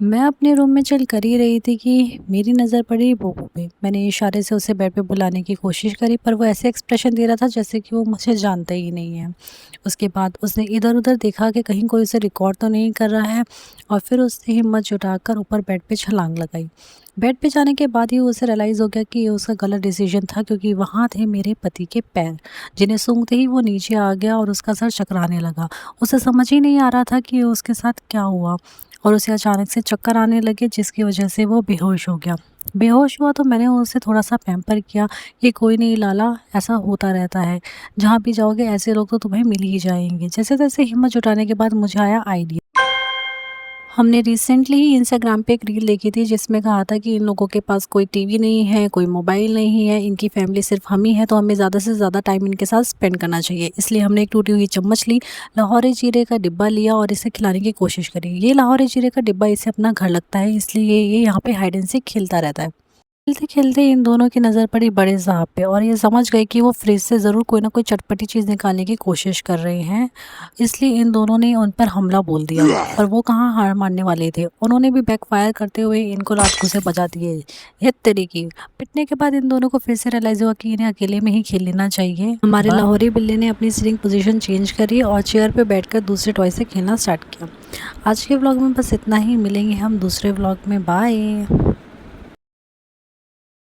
मैं अपने रूम में चिल कर ही रही थी कि मेरी नज़र पड़ी बोबो पे। मैंने इशारे से उसे बेड पे बुलाने की कोशिश करी, पर वो ऐसे एक्सप्रेशन दे रहा था जैसे कि वो मुझे जानता ही नहीं है। उसके बाद उसने इधर-उधर देखा कि कहीं कोई उसे रिकॉर्ड तो नहीं कर रहा है, और फिर उसने हिम्मत जुटाकर ऊपर बेड पे छलांग लगाई। बेड पे जाने के बाद ही उसे रियलाइज़ हो गया कि ये उसका गलत डिसीजन था, क्योंकि वहाँ थे मेरे पति के पैर, जिन्हें सूंघते ही वो नीचे आ गया और उसका सर चकराने लगा। उसे समझ ही नहीं आ रहा था कि उसके साथ क्या हुआ, और उसे अचानक से चक्कर आने लगे, जिसकी वजह से वो बेहोश हो गया। बेहोश हुआ तो मैंने उसे थोड़ा-सा पैम्पर किया कि कोई नहीं लाला, ऐसा होता रहता है। जहाँ भी जाओगे ऐसे लोग तो तुम्हें मिल ही जाएँगे। जैसे-तैसे हिम्मत जुटाने के बाद मुझे आया आइडिया। हमने रिसेंटली ही इंस्टाग्राम पे एक रील देखी थी जिसमें कहा था कि इन लोगों के पास कोई टीवी नहीं है, कोई मोबाइल नहीं है, इनकी फैमिली सिर्फ हम ही है, तो हमें ज़्यादा से ज़्यादा टाइम इनके साथ स्पेंड करना चाहिए। इसलिए हमने एक टूटी हुई चम्मच ली, लाहौरी जीरे का डिब्बा लिया और इसे खिलाने की कोशिश करी। ये लाहौरी जीरे का डिब्बा इसे अपना घर लगता है, इसलिए ये यहाँ पे हाइड एंड सीक खेलता रहता है। खेलते-खेलते इन दोनों की नज़र पड़ी बड़े साहब पे, और ये समझ गए कि वो फ्रिज से ज़रूर कोई ना कोई चटपटी चीज़ निकालने की कोशिश कर रहे हैं। इसलिए इन दोनों ने उन पर हमला बोल दिया, पर वो कहाँ हार मानने वाले थे। उन्होंने भी बैकफायर करते हुए इनको लात घुसे बजा दिए। ये तेरी की। पिटने के बाद इन दोनों को फिर से रियलाइज़ हुआ कि इन्हें अकेले में ही खेल लेना चाहिए। हमारे लाहौरी बिल्ली ने अपनी सिटिंग पोज़ीशन चेंज करी और चेयर पे बैठकर दूसरे टॉय से खेलना स्टार्ट किया। आज के व्लॉग में बस इतना ही। मिलेंगे हम दूसरे व्लॉग में। बाय।